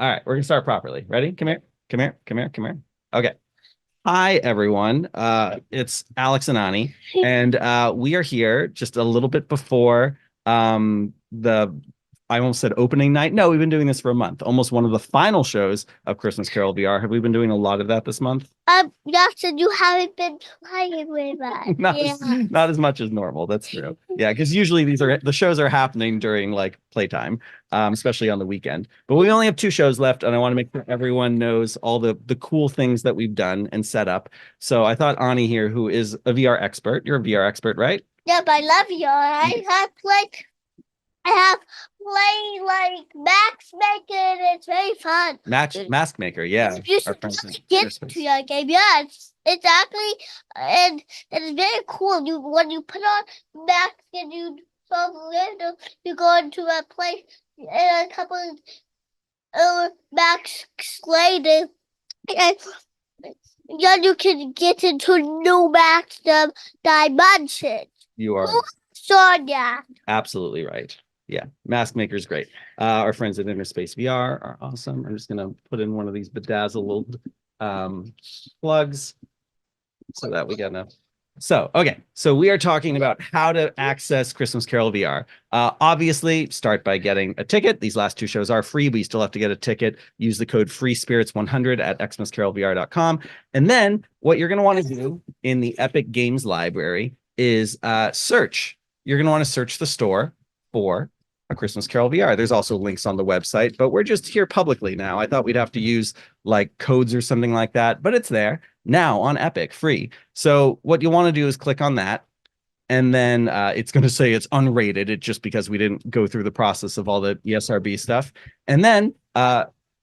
All right, we're gonna start properly. Ready? Come here. Come here. Come here. Come here. Okay. Hi, everyone. It's Alex and Ani, and we are here just a little bit before the I almost said opening night. No, we've been doing this for a month, almost one of the final shows of Christmas Carol VR. Have we been doing a lot of that this month? Yes, and you haven't been playing with us. Not Yeah. not as much as normal. That's true. Yeah, because usually the shows are happening during like playtime, especially on the weekend. But we only have two shows left, and I want to make sure everyone knows all the cool things that we've done and set up. So I thought Ani here, who is a VR expert, you're a VR expert, right? Yep, I love you. I have played like Max Maker, and it's very fun. Mask Maker, yeah. If you Our should friends really get to your game, yeah, it's actually and it's very cool. You when you put on Max and you solve the random, you go into a place and a couple of Max later, and then you can get into new Max dimensions. You are Sonia. absolutely right. Yeah, Mask Maker's great. Our friends at Inner Space VR are awesome. I'm just gonna put in one of these bedazzled plugs so that we get enough. So, okay. So we are talking about how to access Christmas Carol VR. Obviously, start by getting a ticket. These last two shows are free, but you still have to get a ticket. Use the code FREESPIRITS100 at xmascarolvr.com. And then what you're going to want to do in the Epic Games library is search. You're going to want to search the store for a Christmas Carol VR. There's also links on the website, but we're just here publicly now. I thought we'd have to use like codes or something like that, but it's there now on Epic, free. So what you want to do is click on that, and then it's going to say it's unrated. It's just because we didn't go through the process of all the ESRB stuff. And then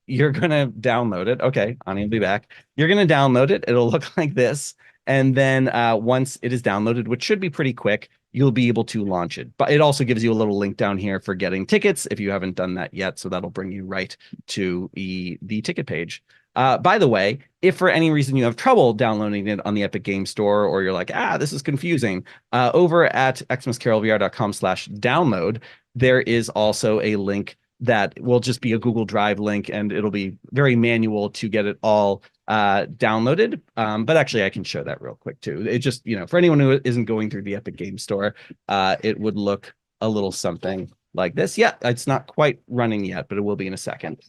you're going to download it. Okay, Ani will be back. You're going to download it. It'll look like this. And then once it is downloaded, which should be pretty quick, you'll be able to launch it. But it also gives you a little link down here for getting tickets if you haven't done that yet. So that'll bring you right to the ticket page. By the way, if for any reason you have trouble downloading it on the Epic Game Store, or you're like, this is confusing, over at xmascarolvr.com/download, there is also a link that will just be a Google Drive link, and it'll be very manual to get it all downloaded. But actually, I can show that real quick too. It just, for anyone who isn't going through the Epic Game Store, it would look a little something like this. Yeah, it's not quite running yet, but it will be in a second.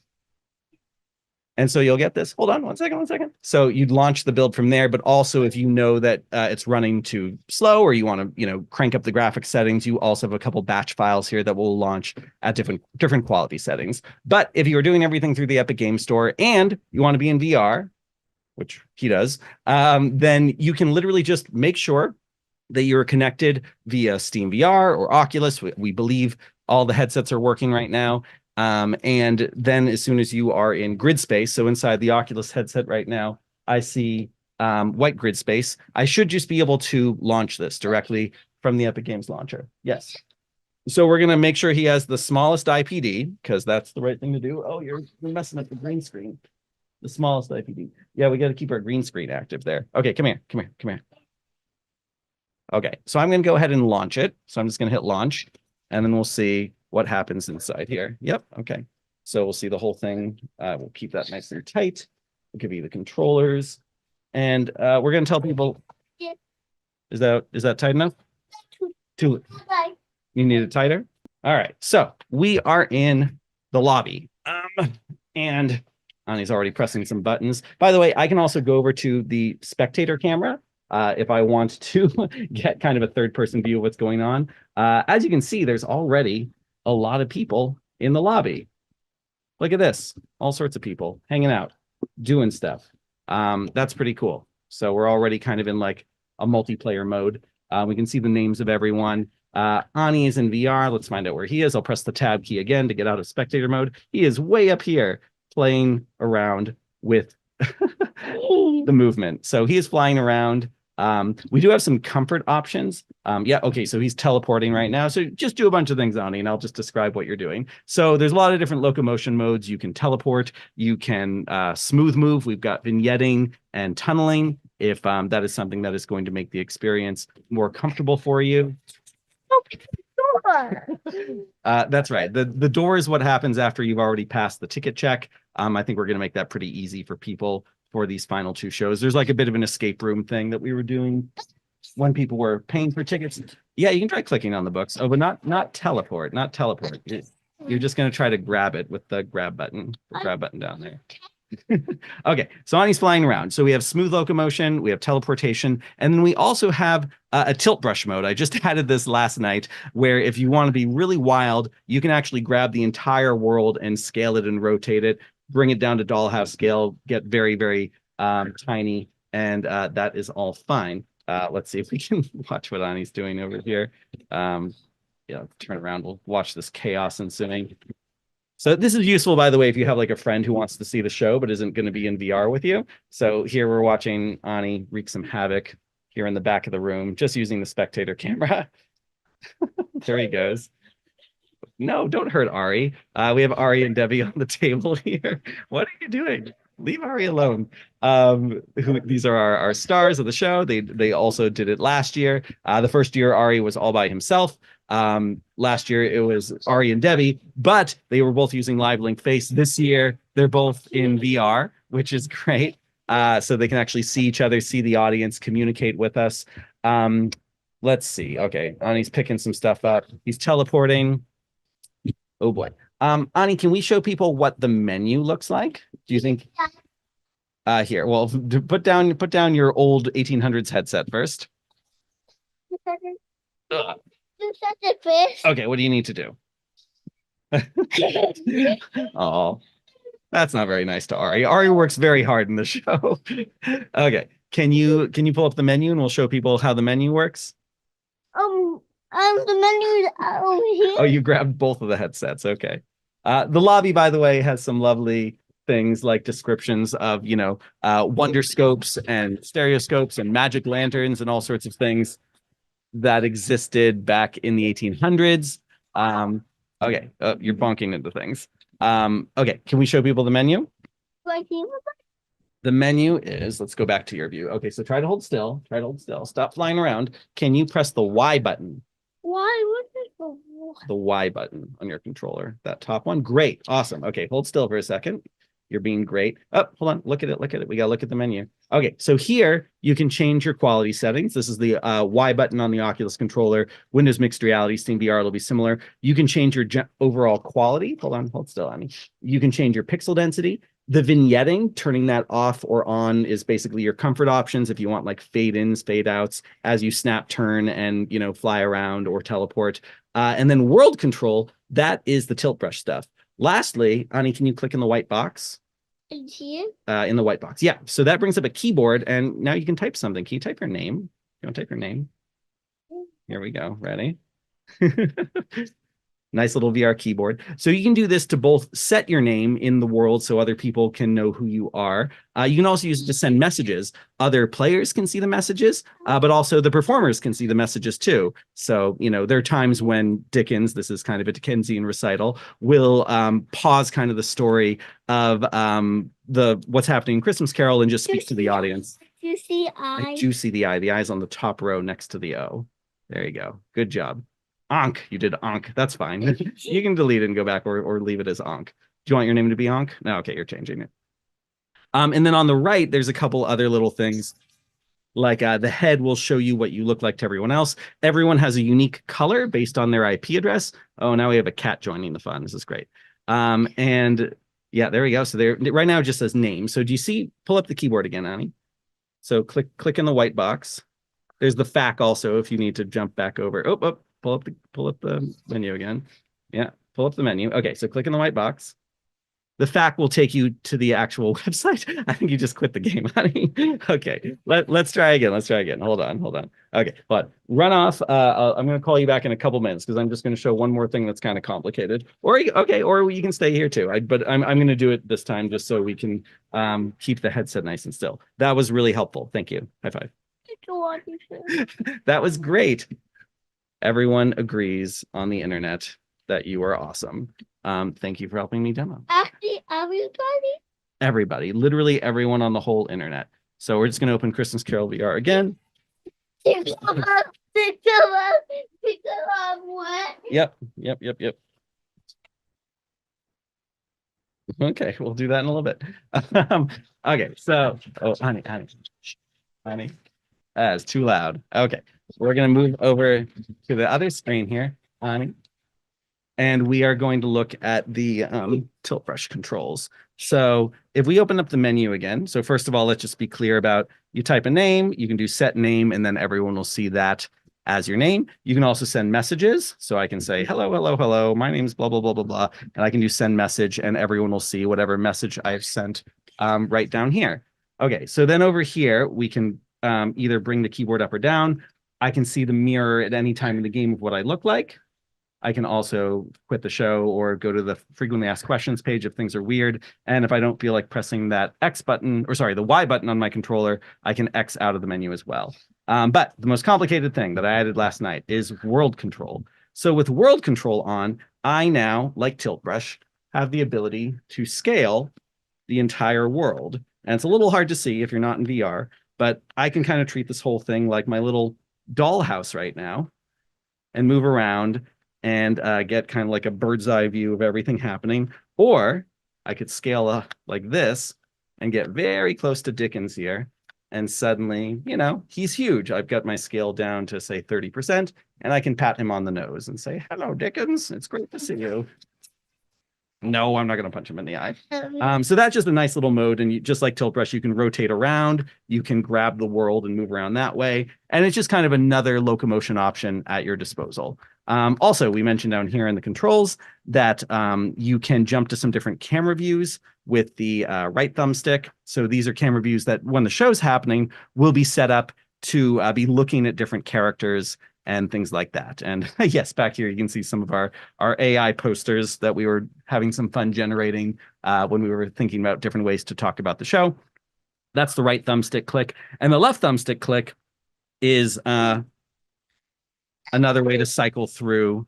And so you'll get this. Hold on one second. So you'd launch the build from there, but also if you know that it's running too slow, or you want to, crank up the graphics settings, you also have a couple batch files here that will launch at different quality settings. But if you are doing everything through the Epic Game Store and you want to be in VR, which he does, then you can literally just make sure that you're connected via Steam VR or Oculus. We believe all the headsets are working right now. And then as soon as you are in grid space, so inside the Oculus headset right now, I see white grid space. I should just be able to launch this directly from the Epic Games launcher. Yes. So we're going to make sure he has the smallest IPD, because that's the right thing to do. Oh, you're messing up the green screen. The smallest IPD. Yeah, we got to keep our green screen active there. Okay, come here. Okay, so I'm going to go ahead and launch it. So I'm just going to hit launch, and then we'll see what happens inside here. Yep, okay. So we'll see the whole thing. We'll keep that nice and tight. We'll give you the controllers. And we're going to tell people, is that tight enough? Too. You need it tighter? All right, so we are in the lobby. And Ani's already pressing some buttons. By the way, I can also go over to the spectator camera if I want to get kind of a third-person view of what's going on. As you can see, there's already a lot of people in the lobby. Look at this. All sorts of people hanging out, doing stuff. That's pretty cool. So we're already kind of in like a multiplayer mode. We can see the names of everyone. Ani is in VR. Let's find out where he is. I'll press the tab key again to get out of spectator mode. He is way up here playing around with the movement. So he is flying around. We do have some comfort options. Yeah, okay, so he's teleporting right now. So just do a bunch of things, Ani, and I'll just describe what you're doing. So there's a lot of different locomotion modes. You can teleport, you can smooth move. We've got vignetting and tunneling, if that is something that is going to make the experience more comfortable for you. That's right. The door is what happens after you've already passed the ticket check. I think we're going to make that pretty easy for people for these final two shows. There's like a bit of an escape room thing that we were doing when people were paying for tickets. Yeah, you can try clicking on the books. Oh, but not teleport, not teleport. You're just going to try to grab it with the grab button down there. Okay, so Ani's flying around. So we have smooth locomotion, we have teleportation, and then we also have a tilt brush mode. I just added this last night, where if you want to be really wild, you can actually grab the entire world and scale it and rotate it, bring it down to dollhouse scale, get very, very tiny, and that is all fine. Let's see if we can watch what Ani's doing over here. Yeah, turn around, we'll watch this chaos ensuing. So this is useful, by the way, if you have like a friend who wants to see the show but isn't going to be in VR with you. So here we're watching Ani wreak some havoc here in the back of the room, just using the spectator camera. There he goes. No, don't hurt Ari. We have Ari and Debbie on the table here. What are you doing? Leave Ari alone. These are our stars of the show. They also did it last year. The first year Ari was all by himself. Last year it was Ari and Debbie, but they were both using Live Link Face. This year they're both in VR, which is great. So they can actually see each other, see the audience, communicate with us. Let's see. Okay, Ani's picking some stuff up. He's teleporting. Oh boy. Ani, can we show people what the menu looks like? Do you think? Here, well, put down your old 1800s headset first. Ugh. Okay, what do you need to do? Oh, that's not very nice to Ari. Ari works very hard in the show. Okay, can you pull up the menu and we'll show people how the menu works? The menu is over here. Oh, you grabbed both of the headsets. Okay. The lobby, by the way, has some lovely things like descriptions of, wonder scopes and stereoscopes and magic lanterns and all sorts of things that existed back in the 1800s. Okay, you're bonking into things. Okay, can we show people the menu? The menu is, let's go back to your view. Okay, so try to hold still. Try to hold still. Stop flying around. Can you press the Y button? Why? What is the Y? The Y button on your controller. That top one. Great. Awesome. Okay, hold still for a second. You're being great. Oh, hold on. Look at it. Look at it. We got to look at the menu. Okay, so here you can change your quality settings. This is the Y button on the Oculus controller. Windows Mixed Reality, Steam VR will be similar. You can change your overall quality. Hold on. Hold still, Annie. You can change your pixel density. The vignetting, turning that off or on is basically your comfort options if you want like fade ins, fade outs as you snap, turn, and fly around or teleport. And then world control, that is the tilt brush stuff. Lastly, Ani, can you click in the white box? In here? In the white box. Yeah. So that brings up a keyboard, and now you can type something. Can you type your name? You want to type your name? Here we go. Ready? Nice little VR keyboard. So you can do this to both set your name in the world so other people can know who you are. You can also use it to send messages. Other players can see the messages, but also the performers can see the messages too. So, there are times when Dickens, this is kind of a Dickensian recital, will pause kind of the story of what's happening in Christmas Carol and just speak to the audience. Do you see eye? I do see the eye. The eye's on the top row next to the O. There you go. Good job. Ankh, you did Ankh. That's fine. You can delete it and go back or leave it as Ankh. Do you want your name to be Ankh? No, okay, you're changing it. And then on the right, there's a couple other little things. Like the head will show you what you look like to everyone else. Everyone has a unique color based on their IP address. Oh, now we have a cat joining the fun. This is great. And yeah, there we go. So there, right now it just says name. So do you see, pull up the keyboard again, Annie. So click in the white box. There's the FAQ also if you need to jump back over. Oh, pull up the menu again. Yeah, pull up the menu. Okay, so click in the white box. The FAQ will take you to the actual website. I think you just quit the game, honey. Okay, let's try again. Let's try again. Hold on. Okay, but run off. I'm going to call you back in a couple minutes because I'm just going to show one more thing that's kind of complicated. Or you can stay here too. But I'm going to do it this time just so we can keep the headset nice and still. That was really helpful. Thank you. High five. That was great. Everyone agrees on the internet that you are awesome. Thank you for helping me demo. Actually, everybody? Literally everyone on the whole internet. So we're just going to open Christmas Carol VR again. What? Yep. Okay, we'll do that in a little bit. Okay, so honey, that's too loud. Okay, we're gonna move over to the other screen here, honey, and we are going to look at the tilt brush controls. So if we open up the menu again, so first of all, let's just be clear about you type a name, you can do set name, and then everyone will see that as your name. You can also send messages. So I can say, hello, my name is blah, blah, blah, blah, blah. And I can do send message and everyone will see whatever message I've sent right down here. Okay, so then over here, we can either bring the keyboard up or down. I can see the mirror at any time in the game of what I look like. I can also quit the show or go to the frequently asked questions page if things are weird. And if I don't feel like pressing that X button, or sorry, the Y button on my controller, I can X out of the menu as well. But the most complicated thing that I added last night is world control. So with world control on, I now, like Tilt Brush, have the ability to scale the entire world. And it's a little hard to see if you're not in VR, but I can kind of treat this whole thing like my little dollhouse right now and move around and get kind of like a bird's eye view of everything happening. Or I could scale like this and get very close to Dickens here. And suddenly, you know, he's huge. I've got my scale down to say 30%, and I can pat him on the nose and say, hello, Dickens. It's great to see you. No, I'm not going to punch him in the eye. So that's just a nice little mode. And you, just like Tilt Brush, you can rotate around. You can grab the world and move around that way. And it's just kind of another locomotion option at your disposal. Also, we mentioned down here in the controls that you can jump to some different camera views with the right thumbstick. So these are camera views that when the show's happening will be set up to be looking at different characters and things like that. And yes, back here you can see some of our AI posters that we were having some fun generating when we were thinking about different ways to talk about the show. That's the right thumbstick click. And the left thumbstick click is another way to cycle through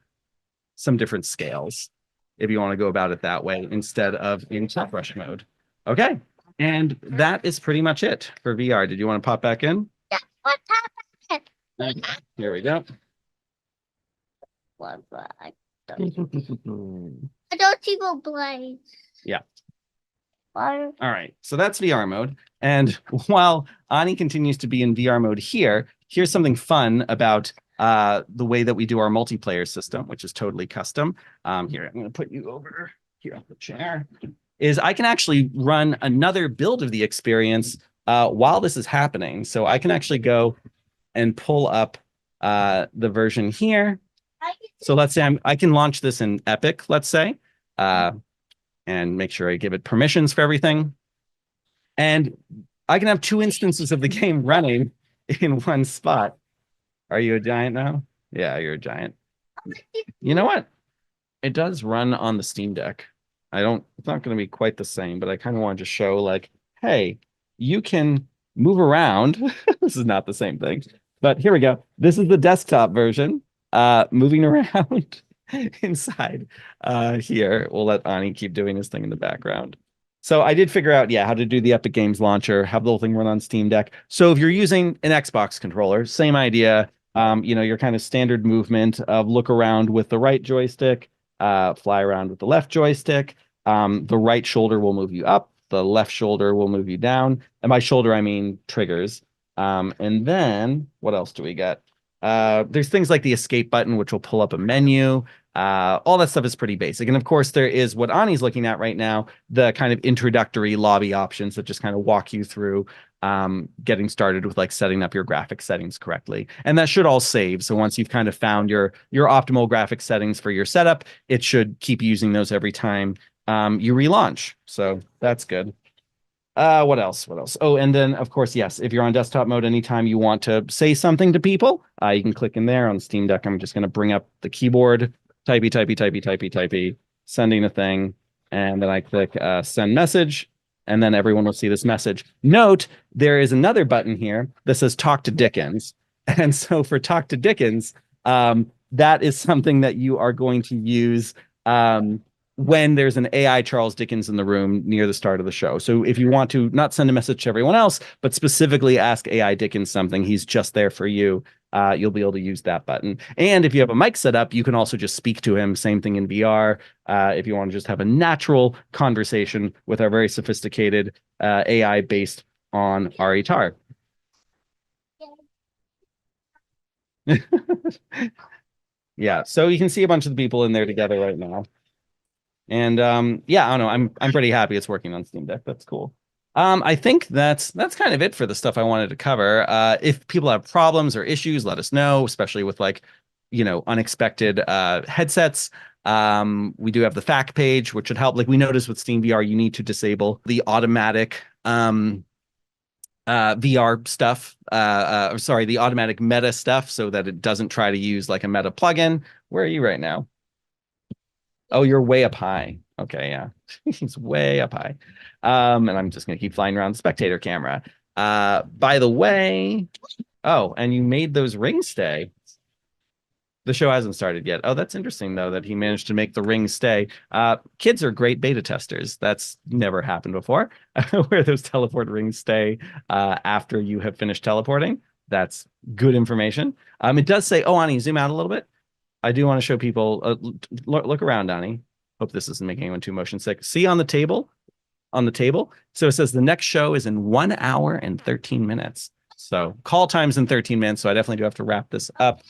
some different scales if you want to go about it that way instead of in Tilt Brush mode. Okay, and that is pretty much it for VR. Did you want to pop back in? Yeah. What happened? Okay, here we go. I don't see no blades. Yeah. Water. All right, so that's VR mode. And while Ani continues to be in VR mode here, here's something fun about the way that we do our multiplayer system, which is totally custom. Here, I'm going to put you over here on the chair. Is I can actually run another build of the experience while this is happening. So I can actually go and pull up the version here. So let's say I can launch this in Epic, let's say, and make sure I give it permissions for everything. And I can have two instances of the game running in one spot. Are you a giant now? Yeah, you're a giant. You know what? It does run on the Steam Deck. It's not going to be quite the same, but I kind of wanted to show like, hey, you can move around. This is not the same thing, but here we go. This is the desktop version. Moving around inside here. We'll let Ani keep doing his thing in the background. So I did figure out, how to do the Epic Games launcher, have the whole thing run on Steam Deck. So if you're using an Xbox controller, same idea. Your kind of standard movement of look around with the right joystick, fly around with the left joystick. The right shoulder will move you up. The left shoulder will move you down. And by shoulder, I mean triggers. And then what else do we get? There's things like the escape button, which will pull up a menu. All that stuff is pretty basic. And of course, there is what Ani's looking at right now, the kind of introductory lobby options that just kind of walk you through getting started with like setting up your graphic settings correctly. And that should all save. So once you've kind of found your optimal graphic settings for your setup, it should keep using those every time you relaunch. So that's good. What else? Oh, and then of course, yes, if you're on desktop mode, anytime you want to say something to people, you can click in there on Steam Deck. I'm just going to bring up the keyboard, typey, sending a thing. And then I click send message, and then everyone will see this message. Note, there is another button here that says talk to Dickens. And so for talk to Dickens, that is something that you are going to use when there's an AI Charles Dickens in the room near the start of the show. So if you want to not send a message to everyone else, but specifically ask AI Dickens something, he's just there for you. You'll be able to use that button. And if you have a mic set up, you can also just speak to him. Same thing in VR. If you want to just have a natural conversation with our very sophisticated AI based on Ari Tar. Yeah, so you can see a bunch of the people in there together right now. And yeah, I don't know. I'm pretty happy it's working on Steam Deck. That's cool. I think that's kind of it for the stuff I wanted to cover. If people have problems or issues, let us know, especially with like, unexpected headsets. We do have the FAQ page, which should help. Like we noticed with Steam VR, you need to disable the automatic VR stuff. Sorry, the automatic meta stuff so that it doesn't try to use like a meta plugin. Where are you right now? Oh, you're way up high. Okay, yeah. He's way up high. And I'm just gonna keep flying around the spectator camera. By the way, oh, and you made those rings stay. The show hasn't started yet. Oh, that's interesting though that he managed to make the rings stay. Kids are great beta testers. That's never happened before, where those teleport rings stay after you have finished teleporting. That's good information. It does say, oh, Ani, zoom out a little bit. I do want to show people, look around, Donnie. Hope this isn't making anyone too motion sick. See on the table, So it says the next show is in 1 hour and 13 minutes. So call time's in 13 minutes. So I definitely do have to wrap this up.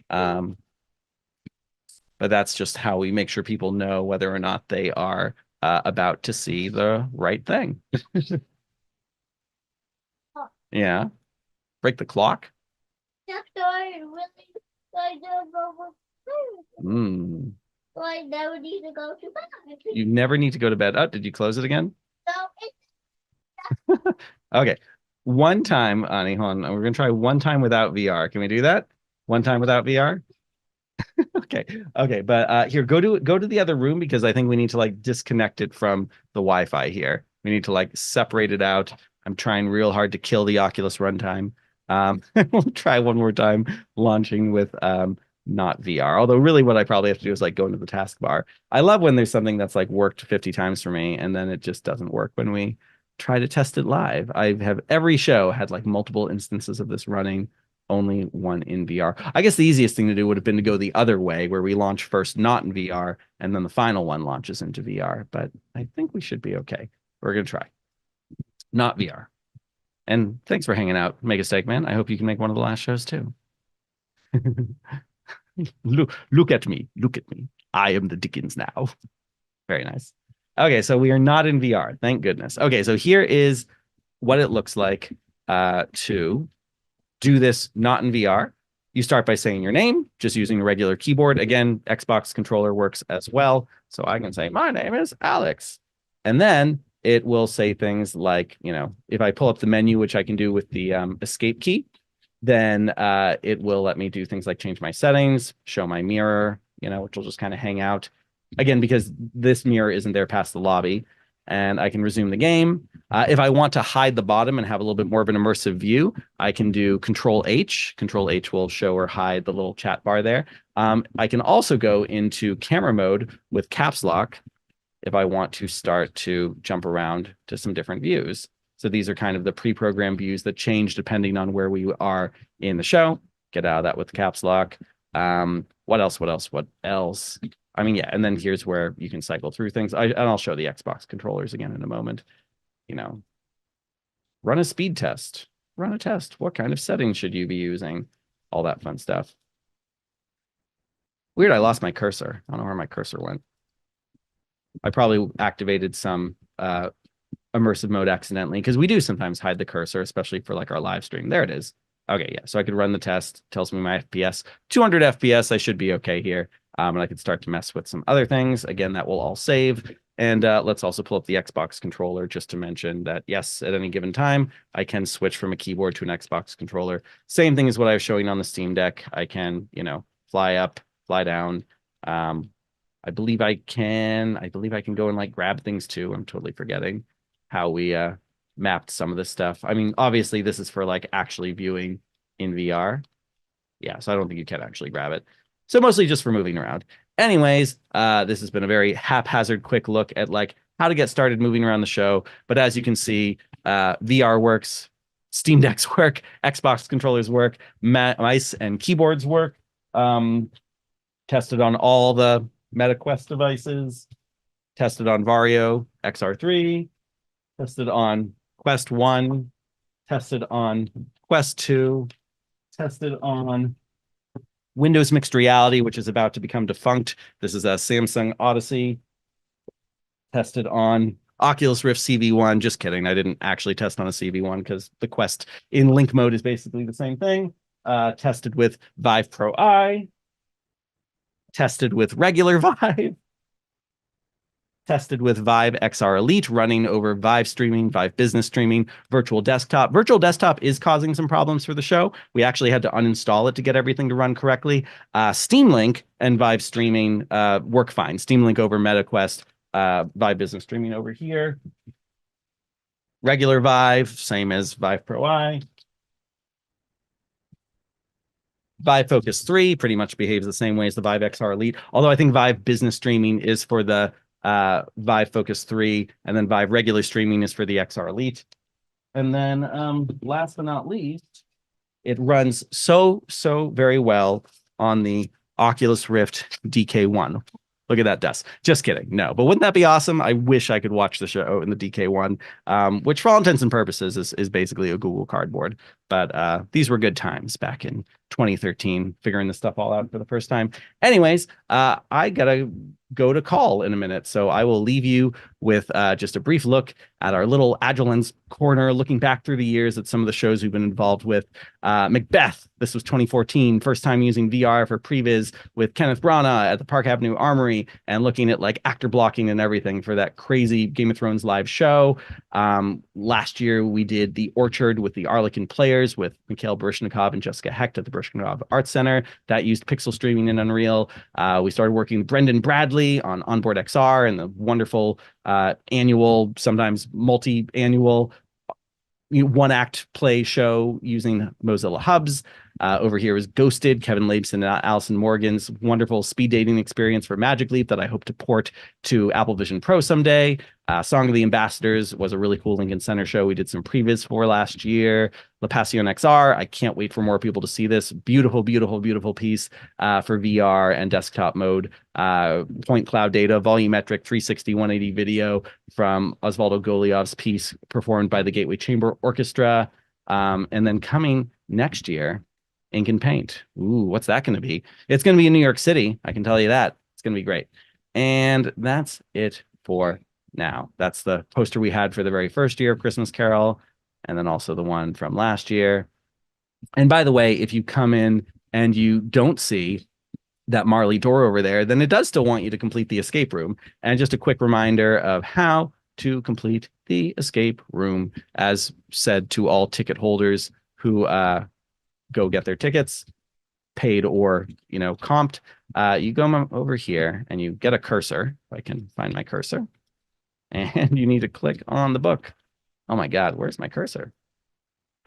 But that's just how we make sure people know whether or not they are about to see the right thing. Yeah. Break the clock. Mm. So I never need to go to bed. You never need to go to bed. Oh, did you close it again? No, Okay. One time, Ani, hold on. We're gonna try one time without VR. Can we do that? One time without VR? Okay. Okay, but here, go to the other room because I think we need to like disconnect it from the Wi-Fi here. We need to like separate it out. I'm trying real hard to kill the Oculus runtime. We'll try one more time launching with not VR. Although really what I probably have to do is like go into the taskbar. I love when there's something that's like worked 50 times for me and then it just doesn't work when we try to test it live. I have every show had like multiple instances of this running, only one in VR. I guess the easiest thing to do would have been to go the other way where we launch first not in VR and then the final one launches into VR, but I think we should be okay. We're going to try. Not VR. And thanks for hanging out, Mega Steak Man. I hope you can make one of the last shows too. Look at me. Look at me. I am the Dickens now. Very nice. Okay, so we are not in VR. Thank goodness. Okay, so here is what it looks like to do this not in VR. You start by saying your name, just using a regular keyboard. Again, Xbox controller works as well. So I can say, my name is Alex. And then it will say things like, if I pull up the menu, which I can do with the escape key, then it will let me do things like change my settings, show my mirror, which will just kind of hang out. Again, because this mirror isn't there past the lobby, and I can resume the game. If I want to hide the bottom and have a little bit more of an immersive view, I can do Control H. Control H will show or hide the little chat bar there. I can also go into camera mode with caps lock if I want to start to jump around to some different views. So these are kind of the pre-programmed views that change depending on where we are in the show. Get out of that with caps lock. What else? I mean, yeah, and then here's where you can cycle through things. And I'll show the Xbox controllers again in a moment. Run a speed test. Run a test. What kind of settings should you be using? All that fun stuff. Weird, I lost my cursor. I don't know where my cursor went. I probably activated some immersive mode accidentally because we do sometimes hide the cursor, especially for like our live stream. There it is. Okay, yeah. So I could run the test. Tells me my FPS. 200 FPS. I should be okay here. And I could start to mess with some other things. Again, that will all save. And let's also pull up the Xbox controller just to mention that, yes, at any given time, I can switch from a keyboard to an Xbox controller. Same thing as what I was showing on the Steam Deck. I can, fly up, fly down. I believe I can go and like grab things too. I'm totally forgetting how we mapped some of this stuff. I mean, obviously this is for like actually viewing in VR. Yeah, so I don't think you can actually grab it. So mostly just for moving around. Anyways, this has been a very haphazard, quick look at like how to get started moving around the show. But as you can see, VR works, Steam Decks work, Xbox controllers work, mice and keyboards work. Tested on all the MetaQuest devices, tested on Vario XR3, tested on Quest 1, tested on Quest 2, tested on Windows Mixed Reality, which is about to become defunct. This is a Samsung Odyssey. Tested on Oculus Rift CV1. Just kidding. I didn't actually test on a CV1 because the Quest in link mode is basically the same thing. Tested with Vive Pro Eye. Tested with regular Vive. Tested with Vive XR Elite running over Vive streaming, Vive business streaming, virtual desktop. Virtual desktop is causing some problems for the show. We actually had to uninstall it to get everything to run correctly. Steam Link and Vive streaming work fine. Steam Link over MetaQuest, Vive business streaming over here. Regular Vive, same as Vive Pro Eye. Vive Focus 3 pretty much behaves the same way as the Vive XR Elite, although I think Vive business streaming is for the Vive Focus 3, and then Vive regular streaming is for the XR Elite. And then last but not least, it runs so very well on the Oculus Rift DK1. Look at that dust. Just kidding. No, but wouldn't that be awesome? I wish I could watch the show in the DK1, which for all intents and purposes is basically a Google Cardboard. But these were good times back in 2013, figuring this stuff all out for the first time. Anyways, I gotta go to call in a minute, so I will leave you with just a brief look at our little Agilens corner, looking back through the years at some of the shows we've been involved with. Macbeth, this was 2014, first time using VR for previs with Kenneth Branagh at the Park Avenue Armory, and looking at like actor blocking and everything for that crazy Game of Thrones live show. Last year we did The Orchard with the Arlequin Players with Mikhail Baryshnikov and Jessica Hecht at the Baryshnikov Arts Center. That used pixel streaming in Unreal. We started working with Brendan Bradley on Onboard XR and the wonderful annual, sometimes multi-annual one-act play show using Mozilla Hubs. Over here is Ghosted, Kevin Labes and Allison Morgan's wonderful speed dating experience for Magic Leap that I hope to port to Apple Vision Pro someday. Song of the Ambassadors was a really cool Lincoln Center show we did some previs for last year. La Passion XR, I can't wait for more people to see this. Beautiful, beautiful, beautiful piece for VR and desktop mode. Point cloud data, volumetric 360, 180 video from Osvaldo Goliov's piece performed by the Gateway Chamber Orchestra. And then coming next year, Ink and Paint. Ooh, what's that going to be? It's going to be in New York City. I can tell you that. It's going to be great. And that's it for now. That's the poster we had for the very first year of Christmas Carol, and then also the one from last year. And by the way, if you come in and you don't see that Marley door over there, then it does still want you to complete the escape room. And just a quick reminder of how to complete the escape room, as said to all ticket holders who go get their tickets, paid or, comped. You go over here and you get a cursor. If I can find my cursor. And you need to click on the book. Oh my God, where's my cursor?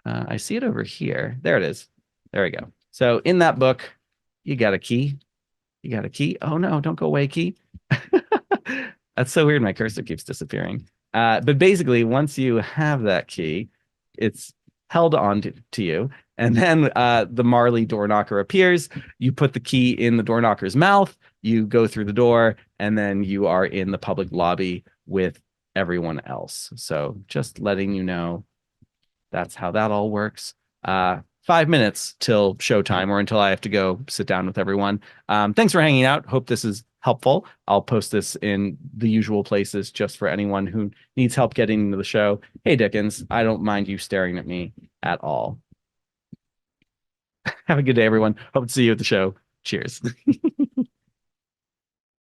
I see it over here. There it is. There we go. So in that book, you got a key. You got a key. Oh no, don't go away, key. That's so weird. My cursor keeps disappearing. But basically, once you have that key, it's held on to you. And then the Marley door knocker appears. You put the key in the door knocker's mouth. You go through the door, and then you are in the public lobby with everyone else. So just letting you know, that's how that all works. 5 minutes till showtime, or until I have to go sit down with everyone. Thanks for hanging out. Hope this is helpful. I'll post this in the usual places just for anyone who needs help getting into the show. Hey, Dickens, I don't mind you staring at me at all. Have a good day, everyone. Hope to see you at the show. Cheers.